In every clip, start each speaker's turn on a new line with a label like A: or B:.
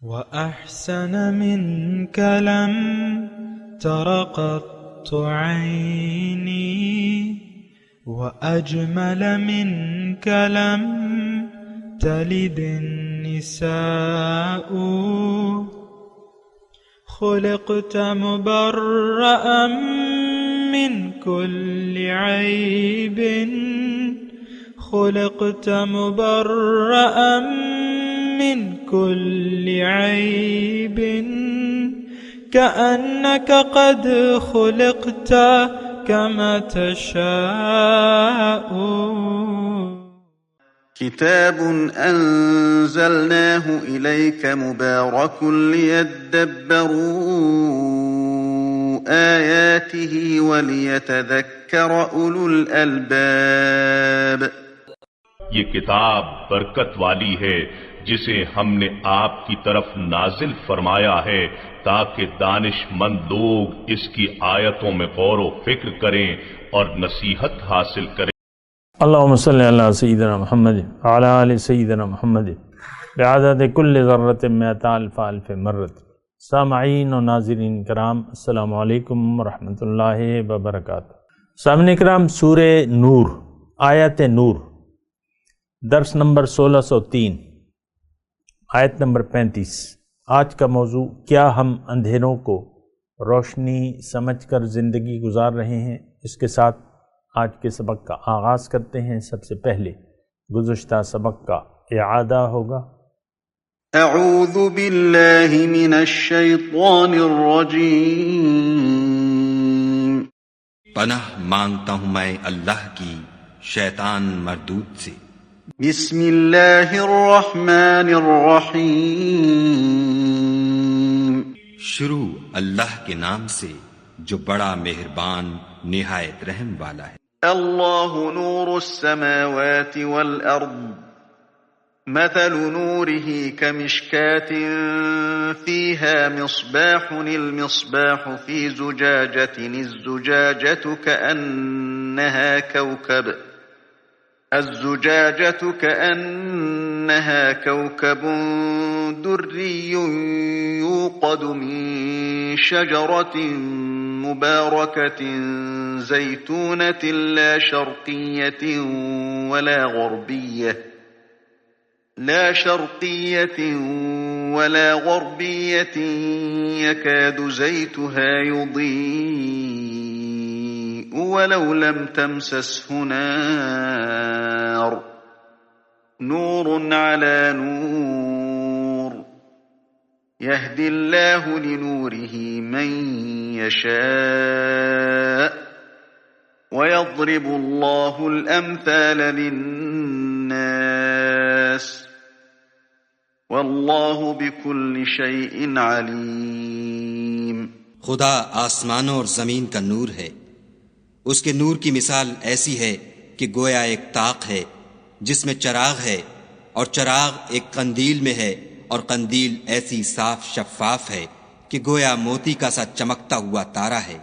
A: وأحسن منك لم تر قط عيني، وأجمل منك لم تلد النساء. خلقت مبرأ من كل عيب، خلقت مبرأ من كل عيب، كأنك قد خلقت كما تشاء.
B: كتاب أنزلناه إليك مبارك ليدبروا آياته وليتذكر أولو الألباب.
C: یہ کتاب برکت والی ہے جسے ہم نے آپ کی طرف نازل فرمایا ہے تاکہ دانش مند لوگ اس کی آیتوں میں غور و فکر کریں اور نصیحت حاصل کریں۔
D: اللہم صلی علی سیدنا محمد وعلی آل سیدنا محمد بعدد کل ذرۃ مئۃ الف الف مرۃ۔ سامعین و ناظرین کرام، السلام علیکم ورحمۃ اللہ وبرکاتہ۔ سامعین کرام، سورہ نور، آیت نور، درس نمبر 1603، آیت نمبر 35۔ آج کا موضوع، کیا ہم اندھیروں کو روشنی سمجھ کر زندگی گزار رہے ہیں؟ اس کے ساتھ آج کے سبق کا آغاز کرتے ہیں۔ سب سے پہلے گزشتہ سبق کا اعادہ ہوگا۔
B: اعوذ باللہ من الشیطان الرجیم۔
E: پناہ مانگتا ہوں میں اللہ کی شیطان مردود سے۔
B: بسم اللہ الرحمن الرحیم۔
E: شروع اللہ کے نام سے جو بڑا مہربان نہایت رحم والا ہے۔
B: اللہ نور السماوات والارض، مثل نوره كمشكاة فيها مصباح، المصباح في زجاجة، الزجاجة كأنها كوكب دري يوقد من شجرة مباركة زيتونة لا شرقية ولا غربية يكاد زيتها يضيء ولو لم تمسسه نار، نور على نور، يهدي الله لنوره من يشاء ويضرب الله الأمثال للناس والله بكل شيء عليم۔
E: خدا آسمانوں اور زمین کا نور ہے۔ اس کے نور کی مثال ایسی ہے کہ گویا ایک طاق ہے جس میں چراغ ہے، اور چراغ ایک قندیل میں ہے، اور قندیل ایسی صاف شفاف ہے کہ گویا موتی کا سا چمکتا ہوا تارا ہے۔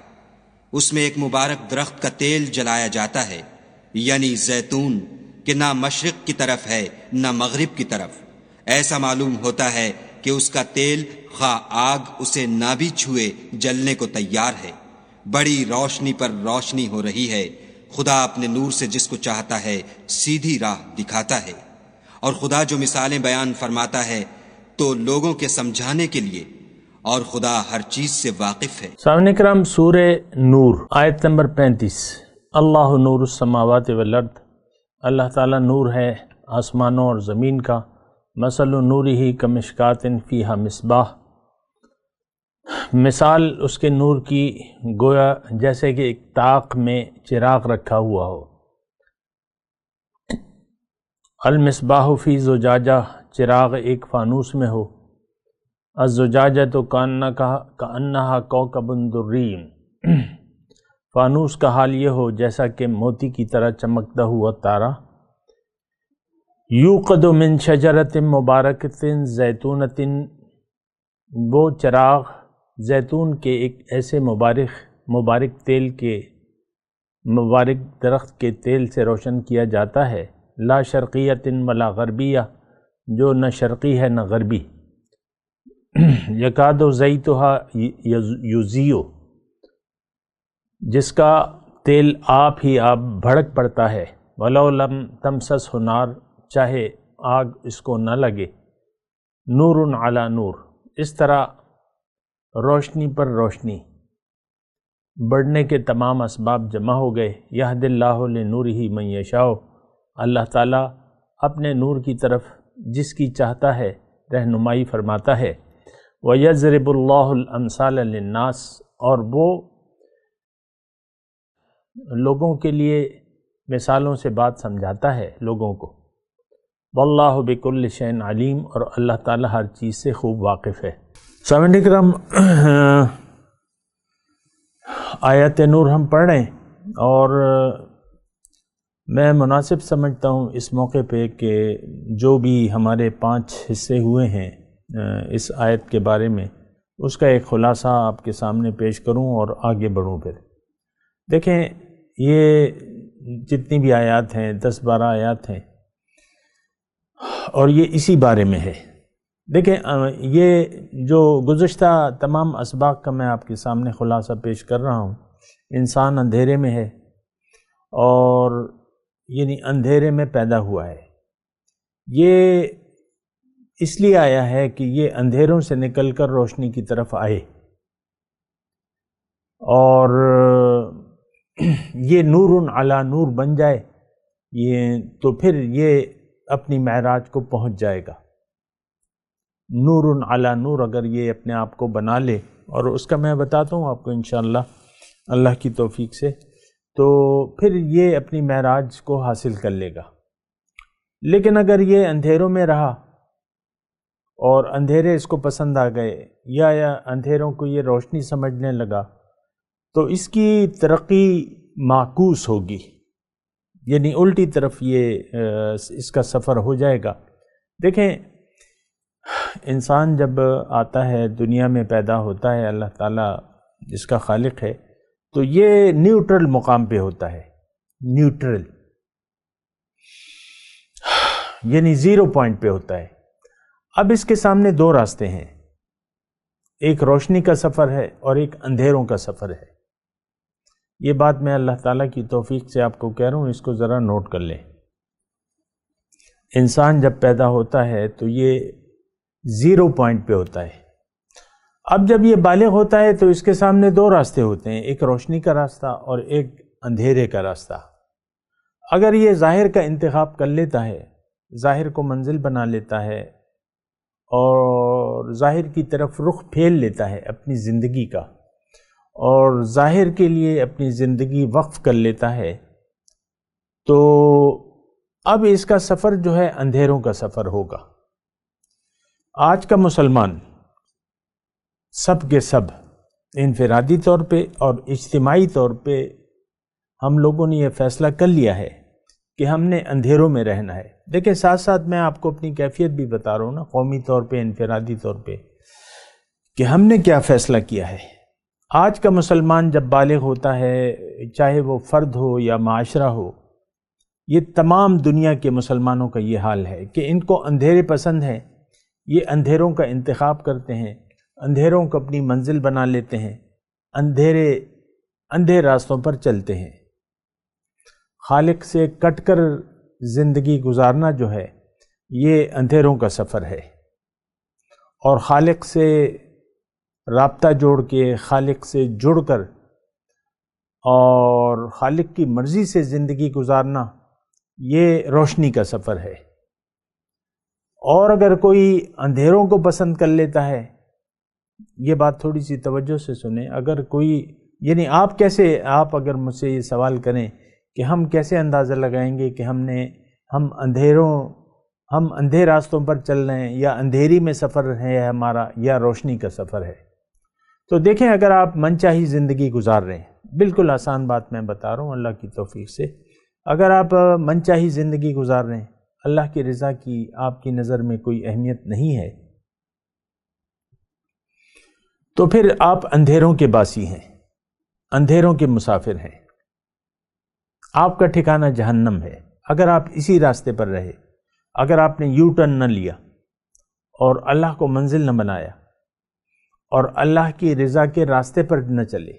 E: اس میں ایک مبارک درخت کا تیل جلایا جاتا ہے، یعنی زیتون، کہ نہ مشرق کی طرف ہے نہ مغرب کی طرف۔ ایسا معلوم ہوتا ہے کہ اس کا تیل خواہ آگ اسے نہ بھی چھوئے جلنے کو تیار ہے۔ بڑی روشنی پر روشنی ہو رہی ہے۔ خدا اپنے نور سے جس کو چاہتا ہے سیدھی راہ دکھاتا ہے، اور خدا جو مثالیں بیان فرماتا ہے تو لوگوں کے سمجھانے کے لیے، اور خدا ہر چیز سے واقف ہے۔
D: سامعین کرام، سورہ نور، آیت نمبر 35۔ اللہ نور السماوات والارض، اللہ تعالیٰ نور ہے آسمانوں اور زمین کا۔ مثل نورہ کمشکات فیہا مصباح، مثال اس کے نور کی گویا جیسے کہ ایک طاق میں چراغ رکھا ہوا ہو۔ المصباح فی زجاجہ، چراغ ایک فانوس میں ہو۔ الزجاجہ تو کأنہا کوکب دری، فانوس کا حال یہ ہو جیسا کہ موتی کی طرح چمکتا ہوا تارا۔ یوقد من شجرۃ مبارکۃ زیتونۃ، وہ چراغ زیتون کے ایک ایسے مبارک درخت کے تیل سے روشن کیا جاتا ہے۔ لا شرقیۃ ولا غربیہ، جو نہ شرقی ہے نہ غربی۔ یکاد زیتھا یضیء، جس کا تیل آپ ہی آپ بھڑک پڑتا ہے، ولو لم تمسسہ نار، چاہے آگ اس کو نہ لگے، نور علی نور، اس طرح روشنی پر روشنی بڑھنے کے تمام اسباب جمع ہو گئے۔ یہد اللہ لنورہ من یشاء، اللہ تعالیٰ اپنے نور کی طرف جس کی چاہتا ہے رہنمائی فرماتا ہے۔ وَيَضْرِبُ اللَّهُ الْأَمْثَالَ لِلنَّاسِ، اور وہ لوگوں کے لیے مثالوں سے بات سمجھاتا ہے لوگوں کو۔ وَاللَّهُ بِكُلِّ شَيْءٍ عَلِيمٌ، اور اللہ تعالیٰ ہر چیز سے خوب واقف ہے۔ سامعین کرام، آیات نور ہم پڑھ رہے ہیں، اور میں مناسب سمجھتا ہوں اس موقع پہ کہ جو بھی ہمارے 5 حصے ہوئے ہیں اس آیت کے بارے میں، اس کا ایک خلاصہ آپ کے سامنے پیش کروں اور آگے بڑھوں۔ پھر دیکھیں، یہ جتنی بھی آیات ہیں 10-12 آیات ہیں، اور یہ اسی بارے میں ہے۔ دیکھیں، یہ جو گزشتہ تمام اسباق کا میں آپ کے سامنے خلاصہ پیش کر رہا ہوں، انسان اندھیرے میں ہے، اور یعنی اندھیرے میں پیدا ہوا ہے۔ یہ اس لیے آیا ہے کہ یہ اندھیروں سے نکل کر روشنی کی طرف آئے، اور یہ نور علی نور بن جائے، یہ تو پھر یہ اپنی معراج کو پہنچ جائے گا۔ نور علی نور اگر یہ اپنے آپ کو بنا لے، اور اس کا میں بتاتا ہوں آپ کو انشاءاللہ اللہ کی توفیق سے، تو پھر یہ اپنی معراج کو حاصل کر لے گا۔ لیکن اگر یہ اندھیروں میں رہا اور اندھیرے اس کو پسند آ گئے، یا اندھیروں کو یہ روشنی سمجھنے لگا، تو اس کی ترقی معکوس ہوگی، یعنی الٹی طرف یہ اس کا سفر ہو جائے گا۔ دیکھیں، انسان جب آتا ہے دنیا میں پیدا ہوتا ہے، اللہ تعالیٰ جس کا خالق ہے، تو یہ نیوٹرل مقام پہ ہوتا ہے، نیوٹرل یعنی 0 پوائنٹ پہ ہوتا ہے۔ اب اس کے سامنے 2 راستے ہیں، ایک روشنی کا سفر ہے اور ایک اندھیروں کا سفر ہے۔ یہ بات میں اللہ تعالیٰ کی توفیق سے آپ کو کہہ رہا ہوں، اس کو ذرا نوٹ کر لیں۔ انسان جب پیدا ہوتا ہے تو یہ 0 پوائنٹ پہ ہوتا ہے۔ اب جب یہ بالغ ہوتا ہے تو اس کے سامنے 2 راستے ہوتے ہیں، ایک روشنی کا راستہ اور ایک اندھیرے کا راستہ۔ اگر یہ ظاہر کا انتخاب کر لیتا ہے، ظاہر کو منزل بنا لیتا ہے، اور ظاہر کی طرف رخ پھیر لیتا ہے اپنی زندگی کا، اور ظاہر کے لیے اپنی زندگی وقف کر لیتا ہے، تو اب اس کا سفر جو ہے اندھیروں کا سفر ہوگا۔ آج کا مسلمان سب کے سب انفرادی طور پہ اور اجتماعی طور پہ ہم لوگوں نے یہ فیصلہ کر لیا ہے کہ ہم نے اندھیروں میں رہنا ہے۔ دیکھیں، ساتھ ساتھ میں آپ کو اپنی کیفیت بھی بتا رہا ہوں نا، قومی طور پہ، انفرادی طور پہ، کہ ہم نے کیا فیصلہ کیا ہے۔ آج کا مسلمان جب بالغ ہوتا ہے، چاہے وہ فرد ہو یا معاشرہ ہو، یہ تمام دنیا کے مسلمانوں کا یہ حال ہے کہ ان کو اندھیرے پسند ہیں، یہ اندھیروں کا انتخاب کرتے ہیں، اندھیروں کو اپنی منزل بنا لیتے ہیں، اندھے راستوں پر چلتے ہیں۔ خالق سے کٹ کر زندگی گزارنا جو ہے یہ اندھیروں کا سفر ہے، اور خالق سے رابطہ جوڑ کے، خالق سے جڑ کر اور خالق کی مرضی سے زندگی گزارنا یہ روشنی کا سفر ہے۔ اور اگر کوئی اندھیروں کو پسند کر لیتا ہے، یہ بات تھوڑی سی توجہ سے سنیں، اگر کوئی یعنی آپ اگر مجھ سے یہ سوال کریں کہ ہم کیسے اندازہ لگائیں گے کہ ہم اندھے راستوں پر چل رہے ہیں، یا اندھیری میں سفر ہے ہمارا، یا روشنی کا سفر ہے، تو دیکھیں، اگر آپ من چاہی زندگی گزار رہے ہیں، بالکل آسان بات میں بتا رہا ہوں اللہ کی توفیق سے، اگر آپ من چاہی زندگی گزار رہے ہیں، اللہ کی رضا کی آپ کی نظر میں کوئی اہمیت نہیں ہے، تو پھر آپ اندھیروں کے باسی ہیں، اندھیروں کے مسافر ہیں، آپ کا ٹھکانہ جہنم ہے اگر آپ اسی راستے پر رہے۔ اگر آپ نے یو ٹرن نہ لیا اور اللہ کو منزل نہ بنایا اور اللہ کی رضا کے راستے پر نہ چلے،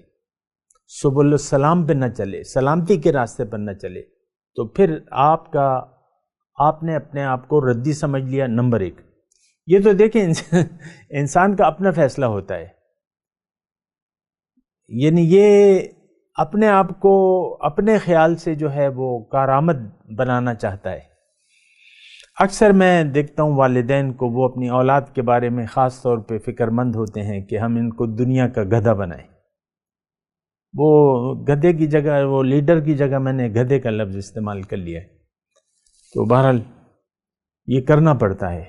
D: سبل السلام پہ نہ چلے، سلامتی کے راستے پر نہ چلے، تو پھر آپ نے اپنے آپ کو ردی سمجھ لیا، نمبر 1۔ یہ تو دیکھیں انسان کا اپنا فیصلہ ہوتا ہے، یعنی یہ اپنے آپ کو اپنے خیال سے جو ہے وہ کارآمد بنانا چاہتا ہے۔ اکثر میں دیکھتا ہوں والدین کو، وہ اپنی اولاد کے بارے میں خاص طور پہ فکر مند ہوتے ہیں کہ ہم ان کو دنیا کا گدھا بنائیں۔ وہ گدھے کی جگہ، وہ لیڈر کی جگہ میں نے گدھے کا لفظ استعمال کر لیا ہے۔ تو بہرحال یہ کرنا پڑتا ہے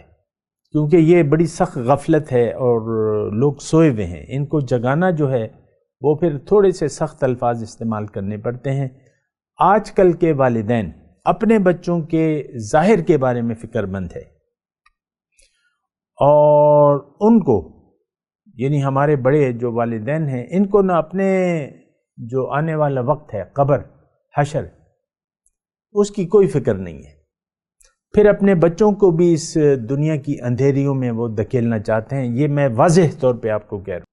D: کیونکہ یہ بڑی سخت غفلت ہے اور لوگ سوئے ہوئے ہیں، ان کو جگانا جو ہے وہ پھر تھوڑے سے سخت الفاظ استعمال کرنے پڑتے ہیں۔ آج کل کے والدین اپنے بچوں کے ظاہر کے بارے میں فکر مند ہے، اور ان کو، یعنی ہمارے بڑے جو والدین ہیں، ان کو نہ اپنے جو آنے والا وقت ہے، قبر، حشر، اس کی کوئی فکر نہیں ہے۔ پھر اپنے بچوں کو بھی اس دنیا کی اندھیریوں میں وہ دھکیلنا چاہتے ہیں۔ یہ میں واضح طور پہ آپ کو کہہ رہا ہوں،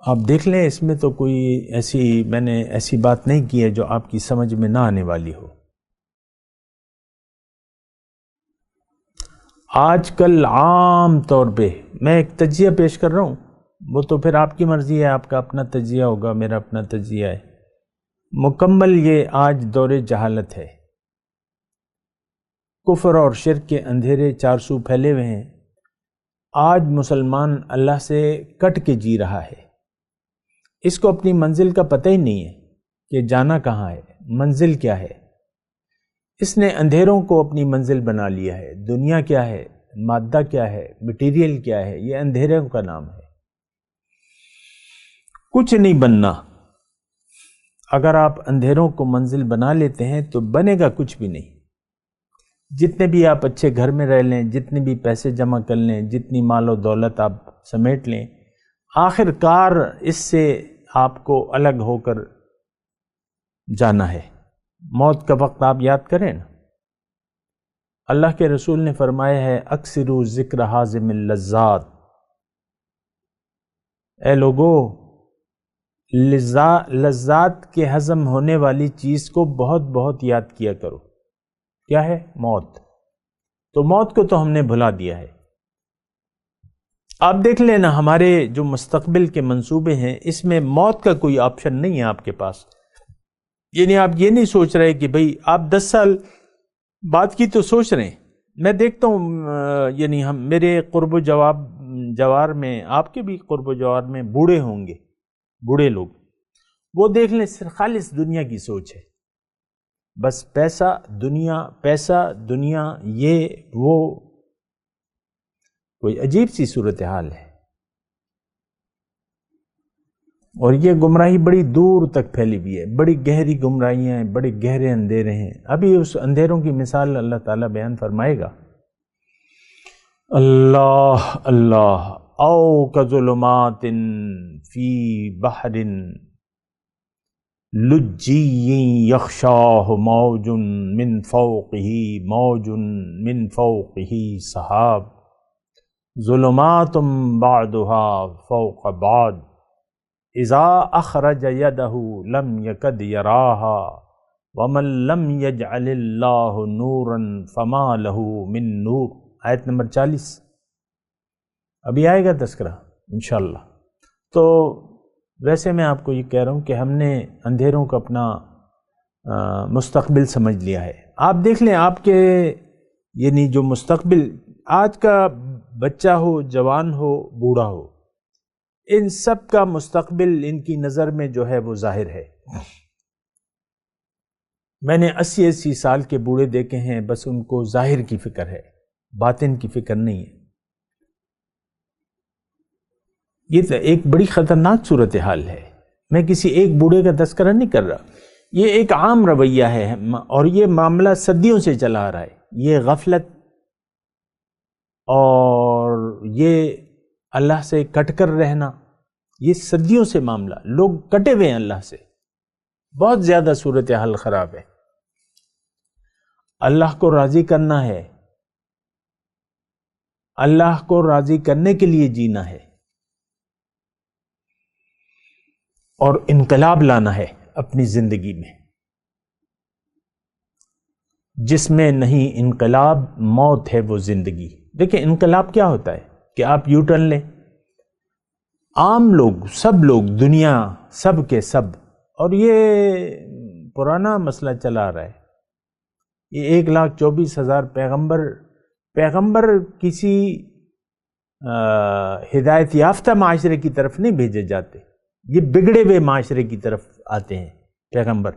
D: آپ دیکھ لیں، اس میں تو کوئی میں نے ایسی بات نہیں کی ہے جو آپ کی سمجھ میں نہ آنے والی ہو۔ آج کل عام طور پہ میں ایک تجزیہ پیش کر رہا ہوں، وہ تو پھر آپ کی مرضی ہے، آپ کا اپنا تجزیہ ہوگا، میرا اپنا تجزیہ ہے۔ مکمل یہ آج دور جہالت ہے، کفر اور شرک کے اندھیرے چارسو پھیلے ہوئے ہیں۔ آج مسلمان اللہ سے کٹ کے جی رہا ہے، اس کو اپنی منزل کا پتہ ہی نہیں ہے کہ جانا کہاں ہے، منزل کیا ہے۔ اس نے اندھیروں کو اپنی منزل بنا لیا ہے۔ دنیا کیا ہے، مادہ کیا ہے، مٹیریل کیا ہے، یہ اندھیروں کا نام ہے۔ کچھ نہیں بننا۔ اگر آپ اندھیروں کو منزل بنا لیتے ہیں تو بنے گا کچھ بھی نہیں۔ جتنے بھی آپ اچھے گھر میں رہ لیں، جتنے بھی پیسے جمع کر لیں، جتنی مال و دولت آپ سمیٹ لیں، آخر کار اس سے آپ کو الگ ہو کر جانا ہے۔ موت کا وقت آپ یاد کریں نا، اللہ کے رسول نے فرمایا ہے اکثروا ذکر حازم اللذات، اے لوگو لذات کے ہضم ہونے والی چیز کو بہت بہت یاد کیا کرو۔ کیا ہے؟ موت۔ تو موت کو تو ہم نے بھلا دیا ہے۔ آپ دیکھ لینا ہمارے جو مستقبل کے منصوبے ہیں، اس میں موت کا کوئی آپشن نہیں ہے آپ کے پاس۔ یعنی آپ یہ نہیں سوچ رہے کہ بھئی آپ 10 سال بعد کی تو سوچ رہے ہیں۔ میں دیکھتا ہوں یعنی میرے قرب و جوار میں، آپ کے بھی قرب و جوار میں بوڑھے ہوں گے، بوڑھے لوگ، وہ دیکھ لیں صرف خالص دنیا کی سوچ ہے، بس پیسہ دنیا، یہ وہ، کوئی عجیب سی صورتحال ہے۔ اور یہ گمراہی بڑی دور تک پھیلی ہوئی ہے، بڑی گہری گمراہیاں ہیں، بڑے گہرے اندھیرے ہیں۔ ابھی اس اندھیروں کی مثال اللہ تعالیٰ بیان فرمائے گا۔ اللہ اللہ، او کظلمات فی بحر لجی یغشاہ موج من فوقہ سحاب ظلمات بعضها فوق بعض اذا اخرج یدہ لم یکد یراہا ومن لم یجعل اللہ نورا فما لہ من نور۔ آیت نمبر 40۔ ابھی آئے گا تذکرہ انشاءاللہ۔ تو ویسے میں آپ کو یہ کہہ رہا ہوں کہ ہم نے اندھیروں کو اپنا مستقبل سمجھ لیا ہے۔ آپ دیکھ لیں آپ کے یعنی جو مستقبل، آج کا بچہ ہو، جوان ہو، بوڑھا ہو، ان سب کا مستقبل ان کی نظر میں جو ہے وہ ظاہر ہے۔ میں نے 80 سال کے بوڑھے دیکھے ہیں، بس ان کو ظاہر کی فکر ہے، باطن کی فکر نہیں ہے۔ یہ تو ایک بڑی خطرناک صورتحال ہے۔ میں کسی ایک بوڑھے کا تذکرہ نہیں کر رہا، یہ ایک عام رویہ ہے، اور یہ معاملہ صدیوں سے چلا آ رہا ہے۔ یہ غفلت اور یہ اللہ سے کٹ کر رہنا، یہ صدیوں سے معاملہ، لوگ کٹے ہوئے ہیں اللہ سے، بہت زیادہ صورتحال خراب ہے۔ اللہ کو راضی کرنا ہے، اللہ کو راضی کرنے کے لیے جینا ہے۔ اور انقلاب لانا ہے اپنی زندگی میں، جس میں نہیں انقلاب موت ہے وہ زندگی۔ دیکھیں انقلاب کیا ہوتا ہے کہ آپ یو ٹرن لیں، عام لوگ، سب لوگ، دنیا سب کے سب، اور یہ پرانا مسئلہ چلا آ رہا ہے، یہ 1,24,000 پیغمبر کسی ہدایت یافتہ معاشرے کی طرف نہیں بھیجے جاتے، یہ بگڑے ہوئے معاشرے کی طرف آتے ہیں پیغمبر،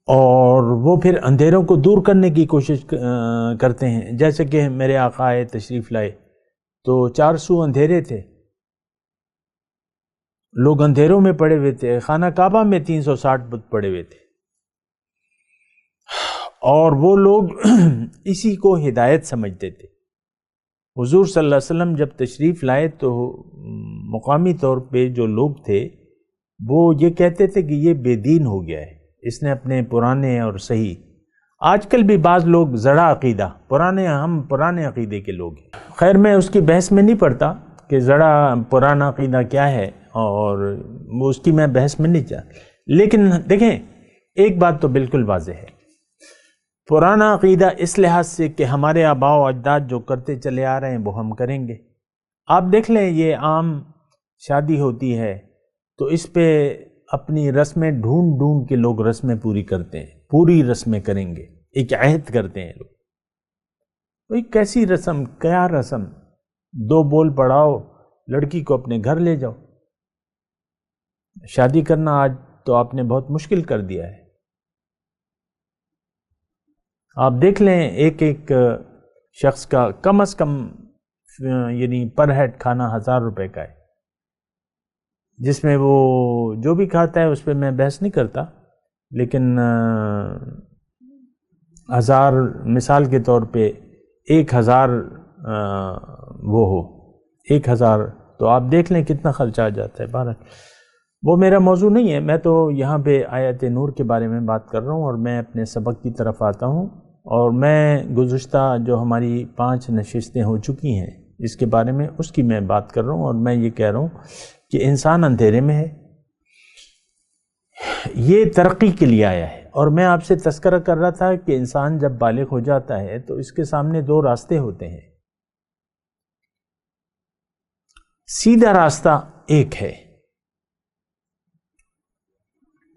D: اور وہ پھر اندھیروں کو دور کرنے کی کوشش کرتے ہیں۔ جیسے کہ میرے آقا آئے، تشریف لائے تو 400 اندھیرے تھے، لوگ اندھیروں میں پڑے ہوئے تھے، خانہ کعبہ میں 360 بت پڑے ہوئے تھے، اور وہ لوگ اسی کو ہدایت سمجھتے تھے۔ حضور صلی اللہ علیہ وسلم جب تشریف لائے تو مقامی طور پہ جو لوگ تھے وہ یہ کہتے تھے کہ یہ بے دین ہو گیا ہے، اس نے اپنے پرانے اور صحیح، آج کل بھی بعض لوگ زڑا عقیدہ، ہم پرانے عقیدے کے لوگ ہیں۔ خیر میں اس کی بحث میں نہیں پڑتا کہ زڑا پرانا عقیدہ کیا ہے، اور اس کی میں بحث میں نہیں چاہتا، لیکن دیکھیں ایک بات تو بالکل واضح ہے، پرانا عقیدہ اس لحاظ سے کہ ہمارے آباء و اجداد جو کرتے چلے آ رہے ہیں وہ ہم کریں گے۔ آپ دیکھ لیں یہ عام شادی ہوتی ہے تو اس پہ اپنی رسمیں ڈھونڈ کے لوگ رسمیں پوری کرتے ہیں، پوری رسمیں کریں گے، ایک عہد کرتے ہیں لوگ۔ بھئی کیسی رسم، کیا رسم، 2 بول پڑھاؤ، لڑکی کو اپنے گھر لے جاؤ۔ شادی کرنا آج تو آپ نے بہت مشکل کر دیا ہے۔ آپ دیکھ لیں ایک شخص کا کم از کم یعنی پر ہیڈ کھانا 1000 روپے کا ہے، جس میں وہ جو بھی کھاتا ہے اس پہ میں بحث نہیں کرتا، لیکن 1000 مثال کے طور پہ 1000 وہ ہو 1000 تو آپ دیکھ لیں کتنا خرچہ آ جاتا ہے۔ بہرحال وہ میرا موضوع نہیں ہے، میں تو یہاں پہ آیت نور کے بارے میں بات کر رہا ہوں، اور میں اپنے سبق کی طرف آتا ہوں، اور میں گزشتہ جو ہماری 5 نشستیں ہو چکی ہیں اس کے بارے میں اس کی میں بات کر رہا ہوں، اور میں یہ کہہ رہا ہوں کہ انسان اندھیرے میں ہے، یہ ترقی کے لیے آیا ہے۔ اور میں آپ سے تذکرہ کر رہا تھا کہ انسان جب بالغ ہو جاتا ہے تو اس کے سامنے 2 راستے ہوتے ہیں، سیدھا راستہ ایک ہے،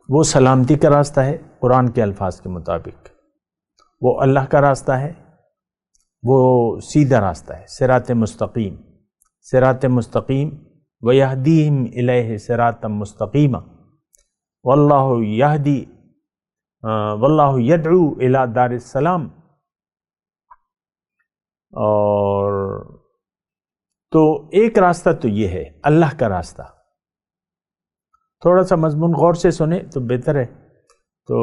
D: وہ سلامتی کا راستہ ہے قرآن کے الفاظ کے مطابق، وہ اللہ کا راستہ ہے، وہ سیدھا راستہ ہے، صراط مستقیم، صراط مستقیم وَيَهْدِيهِمْ إِلَيْهِ صِرَاطًا مُسْتَقِيمًا وَاللَّهُ يَدْعُو إِلَى دَارِ السَّلَامِ۔ اور تو ایک راستہ تو یہ ہے اللہ کا راستہ، تھوڑا سا مضمون غور سے سنیں تو بہتر ہے۔ تو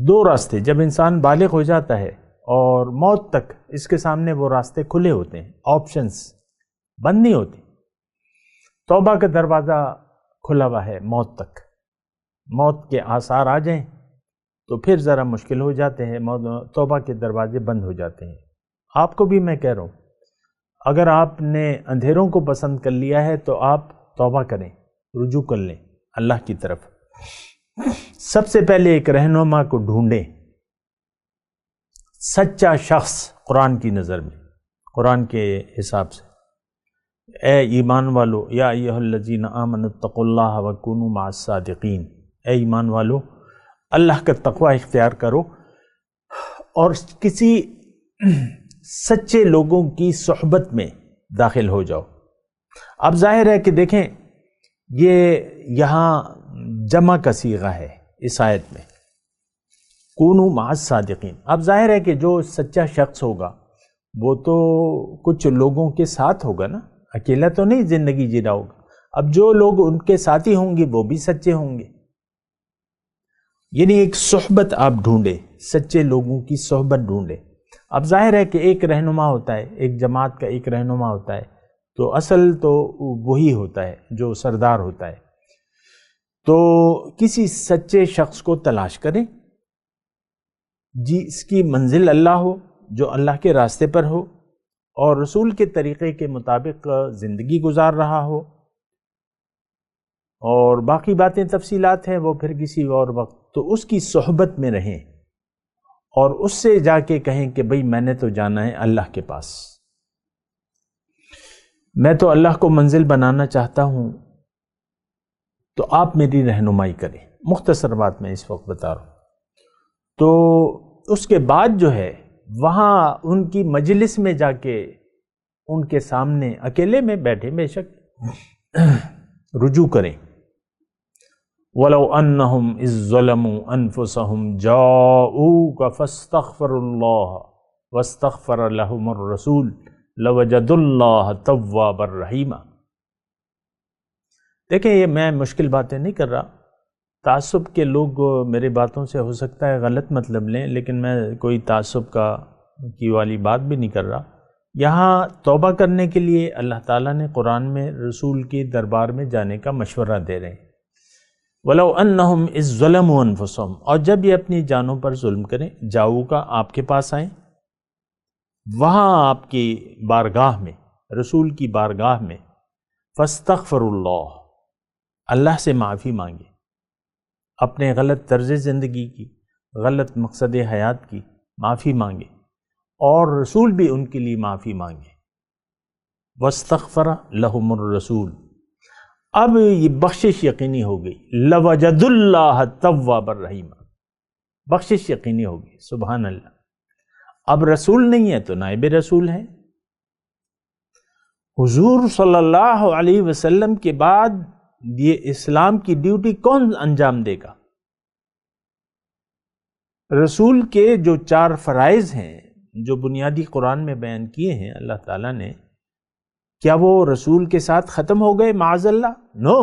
D: 2 راستے، جب انسان بالغ ہو جاتا ہے اور موت تک اس کے سامنے وہ راستے کھلے ہوتے ہیں، آپشنز بند نہیں ہوتے۔ توبہ کا دروازہ کھلا ہوا ہے موت تک، موت کے آثار آ جائیں تو پھر ذرا مشکل ہو جاتے ہیں، توبہ کے دروازے بند ہو جاتے ہیں۔ آپ کو بھی میں کہہ رہا ہوں، اگر آپ نے اندھیروں کو پسند کر لیا ہے تو آپ توبہ کریں، رجوع کر لیں اللہ کی طرف۔ سب سے پہلے ایک رہنما کو ڈھونڈیں، سچا شخص قرآن کی نظر میں، قرآن کے حساب سے۔ اے ایمان والو، یا ایھا الذین آمنوا اتقوا اللہ وکونوا مع الصادقین، اے ایمان والو اللہ کا تقوی اختیار کرو اور کسی سچے لوگوں کی صحبت میں داخل ہو جاؤ۔ اب ظاہر ہے کہ دیکھیں یہ یہاں جمع کا صیغہ ہے اس آیت میں، کونوا مع الصادقین۔ اب ظاہر ہے کہ جو سچا شخص ہوگا وہ تو کچھ لوگوں کے ساتھ ہوگا نا، اکیلا تو نہیں زندگی جی رہا ہوگا۔ اب جو لوگ ان کے ساتھی ہوں گے وہ بھی سچے ہوں گے، یعنی ایک صحبت آپ ڈھونڈے، سچے لوگوں کی صحبت ڈھونڈے۔ اب ظاہر ہے کہ ایک رہنما ہوتا ہے، ایک جماعت کا ایک رہنما ہوتا ہے، تو اصل تو وہی ہوتا ہے جو سردار ہوتا ہے۔ تو کسی سچے شخص کو تلاش کریں جس کی منزل اللہ ہو، جو اللہ کے راستے پر ہو، اور رسول کے طریقے کے مطابق زندگی گزار رہا ہو، اور باقی باتیں تفصیلات ہیں وہ پھر کسی اور وقت، تو اس کی صحبت میں رہیں اور اس سے جا کے کہیں کہ بھئی میں نے تو جانا ہے اللہ کے پاس، میں تو اللہ کو منزل بنانا چاہتا ہوں، تو آپ میری رہنمائی کریں۔ مختصر بات میں اس وقت بتا رہا ہوں۔ تو اس کے بعد جو ہے وہاں ان کی مجلس میں جا کے ان کے سامنے اکیلے میں بیٹھے بے شک رجوع کریں۔ وَلَوْ أَنَّهُمْ إِذ ظَّلَمُوا أَنفُسَهُمْ جَاءُوكَ فَاسْتَغْفَرُوا اللَّهَ وَاسْتَغْفَرَ لَهُمُ الرَّسُولُ لَوَجَدُوا اللَّهَ تَوَّابًا رَحِيمًا۔ دیکھیں یہ میں مشکل باتیں نہیں کر رہا، تعصب کے لوگ میری باتوں سے ہو سکتا ہے غلط مطلب لیں، لیکن میں کوئی تعصب کی والی بات بھی نہیں کر رہا۔ یہاں توبہ کرنے کے لیے اللہ تعالیٰ نے قرآن میں رسول کے دربار میں جانے کا مشورہ دے رہے ہیں۔ وَلَوْ أَنَّهُمْ إِذ ظَّلَمُوا أَنفُسَهُمْ، اور جب یہ اپنی جانوں پر ظلم کریں، جاؤ کا آپ کے پاس آئیں، وہاں آپ کی بارگاہ میں، رسول کی بارگاہ میں، فَاسْتَغْفِرُوا اللَّهَ، اللہ سے معافی مانگے، اپنے غلط طرز زندگی کی، غلط مقصد حیات کی معافی مانگے، اور رسول بھی ان کے لیے معافی مانگے۔ وَاسْتَغْفَرَ لَهُمُ الرَّسُولُ، اب یہ بخشش یقینی ہو گئی، لَوَجَدُوا اللَّهَ تَوَّابًا رَحِيمًا، بخشش یقینی ہو گئی۔ سبحان اللہ۔ اب رسول نہیں ہے تو نائب رسول ہے۔ حضور صلی اللہ علیہ وسلم کے بعد یہ اسلام کی ڈیوٹی کون انجام دے گا؟ رسول کے جو 4 فرائض ہیں جو بنیادی قرآن میں بیان کیے ہیں اللہ تعالیٰ نے، کیا وہ رسول کے ساتھ ختم ہو گئے معاذ اللہ؟ نو،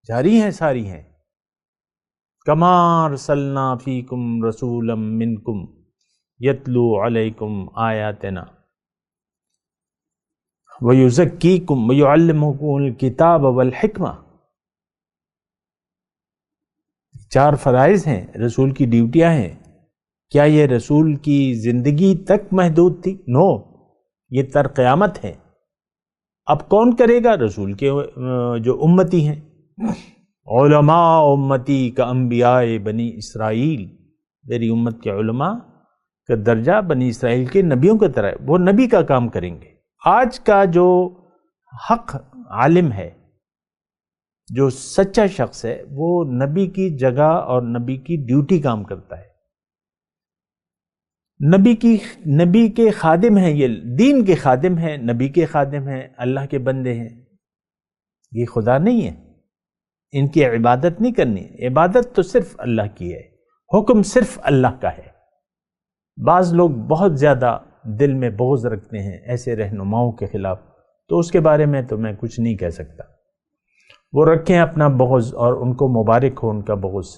D: جاری ہیں، ساری ہیں۔ کما ارسلنا فیکم رسولا منکم یتلو علیکم آیاتنا ویزکیکم ویعلمکم الکتاب والحکمہ۔ 4 فرائض ہیں، رسول کی ڈیوٹیاں ہیں۔ کیا یہ رسول کی زندگی تک محدود تھی؟ نو، یہ تر قیامت ہے۔ اب کون کرے گا؟ رسول کے جو امتی ہیں۔ علماء امتی کا انبیاء بنی اسرائیل، میری امت کے علماء کا درجہ بنی اسرائیل کے نبیوں کی طرح ہے، وہ نبی کا کام کریں گے۔ آج کا جو حق عالم ہے، جو سچا شخص ہے، وہ نبی کی جگہ اور نبی کی ڈیوٹی کام کرتا ہے۔ نبی کے خادم ہیں، یہ دین کے خادم ہیں، نبی کے خادم ہیں، اللہ کے بندے ہیں، یہ خدا نہیں ہے۔ ان کی عبادت نہیں کرنی، عبادت تو صرف اللہ کی ہے، حکم صرف اللہ کا ہے۔ بعض لوگ بہت زیادہ دل میں بغض رکھتے ہیں ایسے رہنماؤں کے خلاف، تو اس کے بارے میں تو میں کچھ نہیں کہہ سکتا۔ وہ رکھیں اپنا بغض، اور ان کو مبارک ہو ان کا بغض،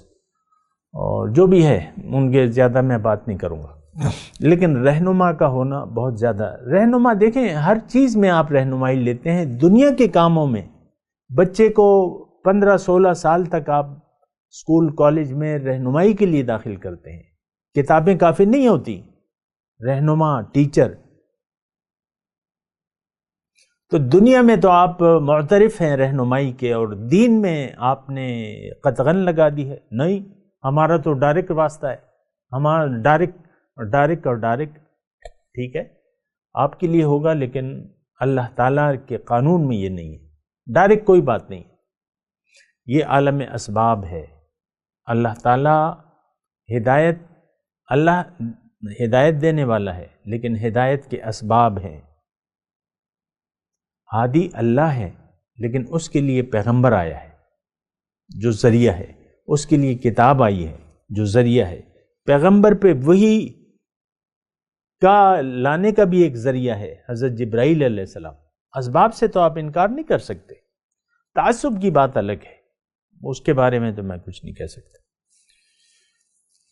D: اور جو بھی ہے ان کے زیادہ میں بات نہیں کروں گا۔ لیکن رہنما کا ہونا بہت زیادہ، رہنما دیکھیں ہر چیز میں آپ رہنمائی لیتے ہیں، دنیا کے کاموں میں بچے کو 15-16 سال تک آپ اسکول کالج میں رہنمائی کے لیے داخل کرتے ہیں، کتابیں کافی نہیں ہوتی، رہنما ٹیچر۔ تو دنیا میں تو آپ معترف ہیں رہنمائی کے، اور دین میں آپ نے قطغن لگا دی ہے، نہیں ہمارا تو ڈائریکٹ واسطہ ہے، ہمارا ڈائریکٹ ٹھیک ہے آپ کے لیے ہوگا، لیکن اللہ تعالیٰ کے قانون میں یہ نہیں ہے، ڈائریکٹ کوئی بات نہیں، یہ عالم اسباب ہے۔ اللہ تعالیٰ ہدایت دینے والا ہے، لیکن ہدایت کے اسباب ہیں۔ ہادی اللہ ہے، لیکن اس کے لیے پیغمبر آیا ہے جو ذریعہ ہے، اس کے لیے کتاب آئی ہے جو ذریعہ ہے، پیغمبر پہ وہی کا لانے کا بھی ایک ذریعہ ہے، حضرت جبرائیل علیہ السلام۔ اسباب سے تو آپ انکار نہیں کر سکتے۔ تعصب کی بات الگ ہے، اس کے بارے میں تو میں کچھ نہیں کہہ سکتا۔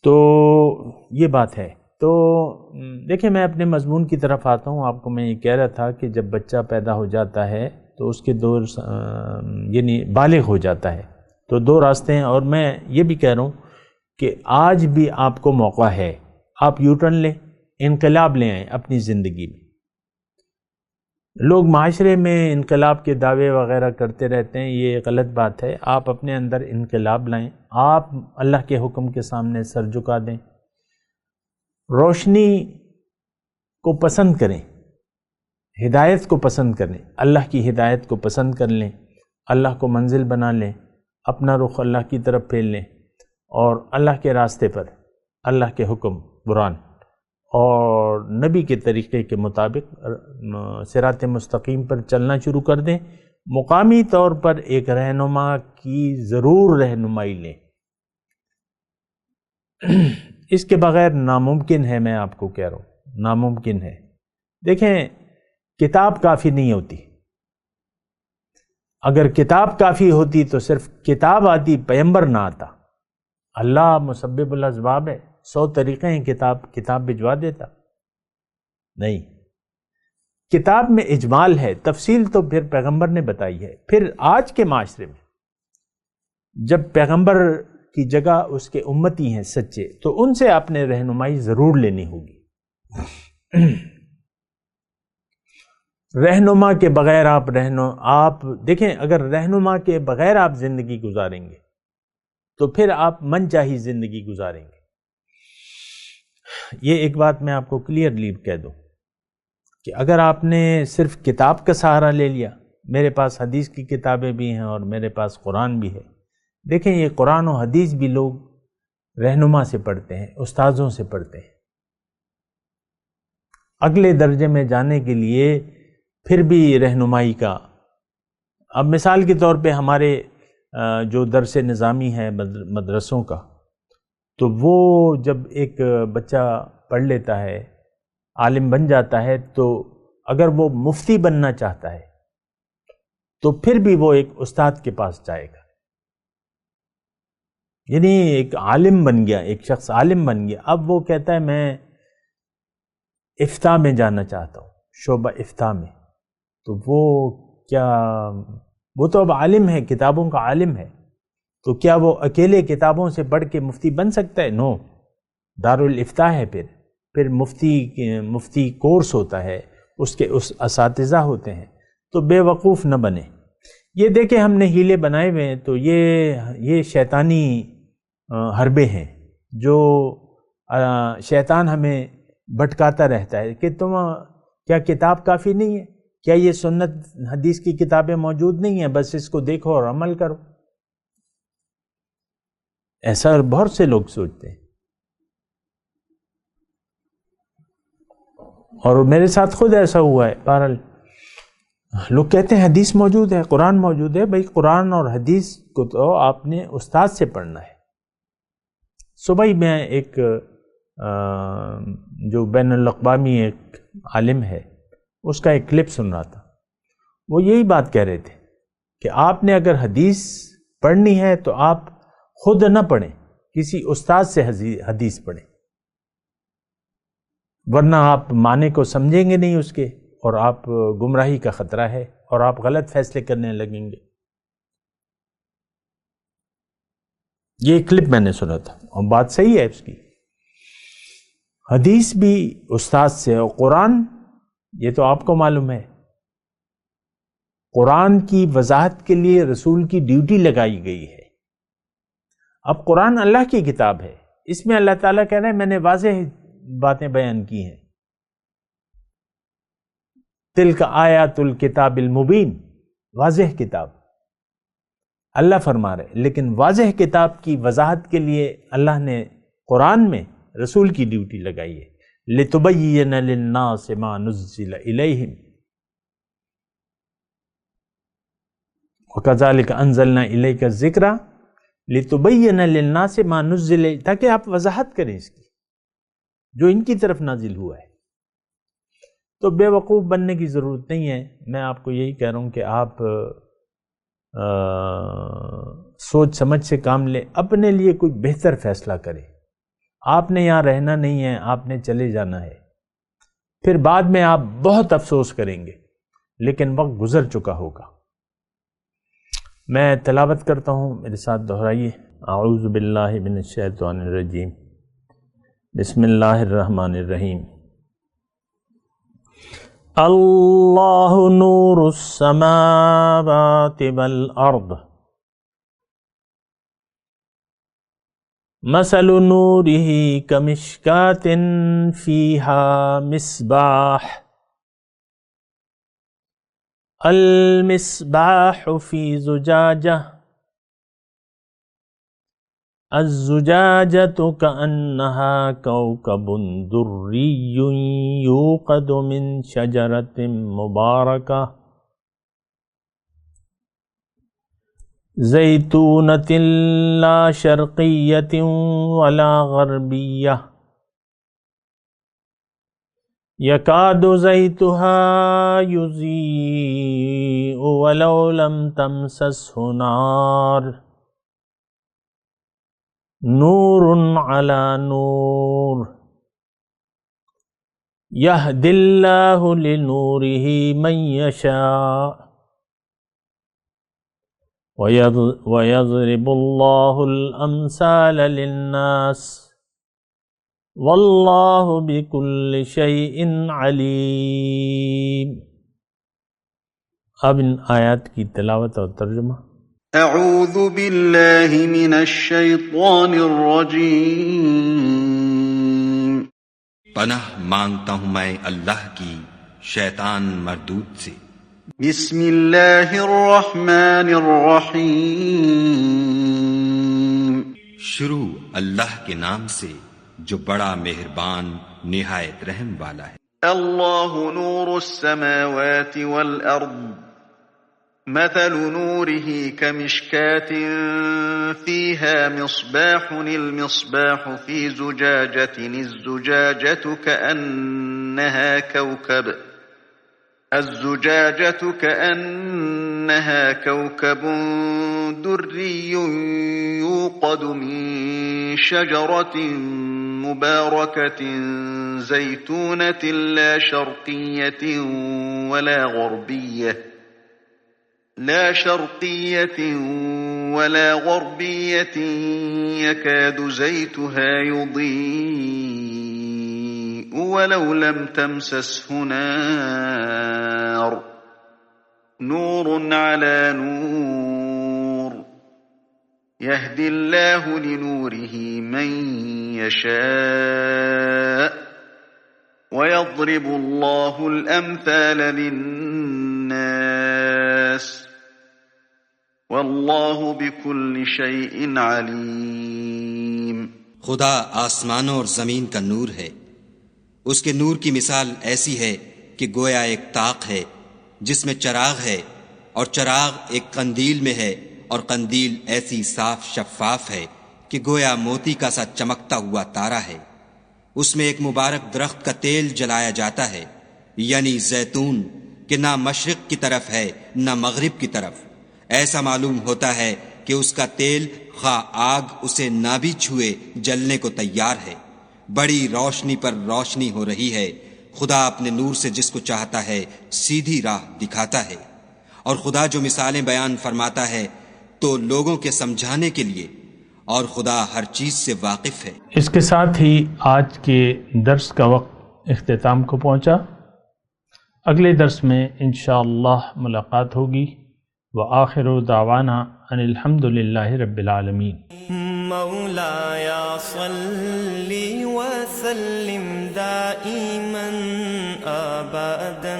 D: تو یہ بات ہے۔ تو دیکھیں میں اپنے مضمون کی طرف آتا ہوں۔ آپ کو میں یہ کہہ رہا تھا کہ جب بچہ پیدا ہو جاتا ہے تو اس کے یعنی بالغ ہو جاتا ہے تو 2 راستے ہیں، اور میں یہ بھی کہہ رہا ہوں کہ آج بھی آپ کو موقع ہے، آپ یو ٹرن لیں، انقلاب لے آئیں اپنی زندگی میں۔ لوگ معاشرے میں انقلاب کے دعوے وغیرہ کرتے رہتے ہیں، یہ غلط بات ہے۔ آپ اپنے اندر انقلاب لائیں، آپ اللہ کے حکم کے سامنے سر جھکا دیں، روشنی کو پسند کریں، ہدایت کو پسند کریں، اللہ کی ہدایت کو پسند کر لیں، اللہ کو منزل بنا لیں، اپنا رخ اللہ کی طرف پھیر لیں اور اللہ کے راستے پر اللہ کے حکم، قرآن اور نبی کے طریقے کے مطابق صراط مستقیم پر چلنا شروع کر دیں۔ مقامی طور پر ایک رہنما کی ضرور رہنمائی لیں، اس کے بغیر ناممکن ہے، میں آپ کو کہہ رہا ہوں ناممکن ہے۔ دیکھیں، کتاب کافی نہیں ہوتی، اگر کتاب کافی ہوتی تو صرف کتاب آتی، پیغمبر نہ آتا۔ اللہ مسبب الاسباب ہے، 100 طریقے ہیں، کتاب بھجوا دیتا نہیں۔ کتاب میں اجمال ہے، تفصیل تو پھر پیغمبر نے بتائی ہے۔ پھر آج کے معاشرے میں جب پیغمبر کی جگہ اس کے امتی ہیں سچے، تو ان سے آپ نے رہنمائی ضرور لینی ہوگی۔ رہنما کے بغیر آپ دیکھیں، اگر رہنما کے بغیر آپ زندگی گزاریں گے تو پھر آپ من چاہی زندگی گزاریں گے۔ یہ ایک بات میں آپ کو کلیئرلی کہہ دوں کہ اگر آپ نے صرف کتاب کا سہارا لے لیا، میرے پاس حدیث کی کتابیں بھی ہیں اور میرے پاس قرآن بھی ہے، دیکھیں یہ قرآن و حدیث بھی لوگ رہنما سے پڑھتے ہیں، استاذوں سے پڑھتے ہیں۔ اگلے درجے میں جانے کے لیے پھر بھی رہنمائی کا، اب مثال کے طور پہ ہمارے جو درس نظامی ہے مدرسوں کا، تو وہ جب ایک بچہ پڑھ لیتا ہے، عالم بن جاتا ہے، تو اگر وہ مفتی بننا چاہتا ہے تو پھر بھی وہ ایک استاد کے پاس جائے گا۔ یعنی ایک عالم بن گیا، ایک شخص عالم بن گیا، اب وہ کہتا ہے میں افتاء میں جانا چاہتا ہوں، شعبہ افتاء میں، تو وہ تو اب عالم ہے، کتابوں کا عالم ہے، تو کیا وہ اکیلے کتابوں سے پڑھ کے مفتی بن سکتا ہے؟ نو، دارالافتاء ہے، پھر مفتی کورس ہوتا ہے، اس کے اساتذہ ہوتے ہیں، تو بے وقوف نہ بنے۔ یہ دیکھیں ہم نے ہیلے بنائے ہوئے ہیں، تو یہ شیطانی حربے ہیں جو شیطان ہمیں بھٹکاتا رہتا ہے کہ کیا کتاب کافی نہیں ہے؟ کیا یہ سنت حدیث کی کتابیں موجود نہیں ہیں؟ بس اس کو دیکھو اور عمل کرو۔ ایسا بہت سے لوگ سوچتے ہیں، اور میرے ساتھ خود ایسا ہوا ہے۔ بہرحال لوگ کہتے ہیں حدیث موجود ہے، قرآن موجود ہے، بھائی قرآن اور حدیث کو تو آپ نے استاد سے پڑھنا ہے۔ صبح ہی میں ایک جو بین الاقوامی ایک عالم ہے، اس کا ایک کلپ سن رہا تھا، وہ یہی بات کہہ رہے تھے کہ آپ نے اگر حدیث پڑھنی ہے تو آپ خود نہ پڑھیں، کسی استاد سے حدیث پڑھیں، ورنہ آپ معنی کو سمجھیں گے نہیں اس کے، اور آپ گمراہی کا خطرہ ہے، اور آپ غلط فیصلے کرنے لگیں گے۔ یہ کلپ میں نے سنا تھا، اور بات صحیح ہے اس کی۔ حدیث بھی استاد سے، اور قرآن یہ تو آپ کو معلوم ہے، قرآن کی وضاحت کے لیے رسول کی ڈیوٹی لگائی گئی ہے۔ اب قرآن اللہ کی کتاب ہے، اس میں اللہ تعالیٰ کہہ رہے ہیں میں نے واضح باتیں بیان کی ہیں، تلک آیات الکتاب المبین، واضح کتاب اللہ فرما رہے، لیکن واضح کتاب کی وضاحت کے لیے اللہ نے قرآن میں رسول کی ڈیوٹی لگائی ہے، لِتُبَيِّنَ لِلنَّاسِ مَا نُزِّلَ إِلَيْهِمْ وَكَذَلِكَ أَنزَلْنَا إِلَيْكَ الذِّكْرَ لِتُبَيِّنَ لِلنَّاسِ مَا نُزِّلَ، تاکہ آپ وضاحت کریں اس کی جو ان کی طرف نازل ہوا ہے۔ تو بے وقوف بننے کی ضرورت نہیں ہے، میں آپ کو یہی کہہ رہا ہوں کہ آپ سوچ سمجھ سے کام لیں، اپنے لیے کوئی بہتر فیصلہ کریں۔ آپ نے یہاں رہنا نہیں ہے، آپ نے چلے جانا ہے، پھر بعد میں آپ بہت افسوس کریں گے، لیکن وقت گزر چکا ہوگا۔ میں تلاوت کرتا ہوں، میرے ساتھ دہرائیے۔ اعوذ باللہ من الشیطان الرجیم، بسم اللہ الرحمن الرحیم۔ اللہ نور السماوات والارض مثل نورہ کمشکاۃ فیہا مصباح المصباح فی زجاجہ الزجاجة كأنها كوكب دري يوقد من شجرة مباركة زيتونة لا شرقية ولا غربية يكاد زيتها يضيء ولو لم تمسسه نار نور علی نور یہدی اللہ لنورہ من یشاء ویضرب اللہ الامثال للناس واللہ بکل شیء علیم۔ اب ان آیات کی تلاوت اور ترجمہ۔
B: اعوذ باللہ من الشیطان الرجیم،
E: پناہ مانگتا ہوں میں اللہ کی شیطان مردود سے۔
B: بسم اللہ الرحمن الرحیم،
E: شروع اللہ کے نام سے جو بڑا مہربان نہایت رحم والا ہے۔
B: اللہ نور السماوات والارض مثل نوره كمشكاة فيها مصباح المصباح في زجاجة الزجاجة كأنها كوكب دري يوقد من شجرة مباركة زيتونة لا شرقية ولا غربية يكاد زيتها يضيء ولو لم تمسسه نار نور على نور يهدي الله لنوره من يشاء ويضرب الله الأمثال للناس واللہ بکل شیء علیم۔
E: خدا آسمانوں اور زمین کا نور ہے، اس کے نور کی مثال ایسی ہے کہ گویا ایک طاق ہے جس میں چراغ ہے، اور چراغ ایک قندیل میں ہے، اور قندیل ایسی صاف شفاف ہے کہ گویا موتی کا سا چمکتا ہوا تارا ہے۔ اس میں ایک مبارک درخت کا تیل جلایا جاتا ہے، یعنی زیتون، کہ نہ مشرق کی طرف ہے نہ مغرب کی طرف۔ ایسا معلوم ہوتا ہے کہ اس کا تیل خواہ آگ اسے نہ بھی چھوئے جلنے کو تیار ہے۔ بڑی روشنی پر روشنی ہو رہی ہے۔ خدا اپنے نور سے جس کو چاہتا ہے سیدھی راہ دکھاتا ہے، اور خدا جو مثالیں بیان فرماتا ہے تو لوگوں کے سمجھانے کے لیے، اور خدا ہر چیز سے واقف ہے۔
D: اس کے ساتھ ہی آج کے درس کا وقت اختتام کو پہنچا۔ اگلے درس میں انشاءاللہ ملاقات ہوگی۔ وآخر دعوانا ان الحمد للہ رب العالمین۔
A: مولایا صلی وسلم دائما ابدا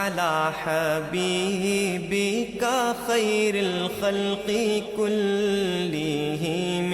A: علی حبیبک خیر الخلق کلہم۔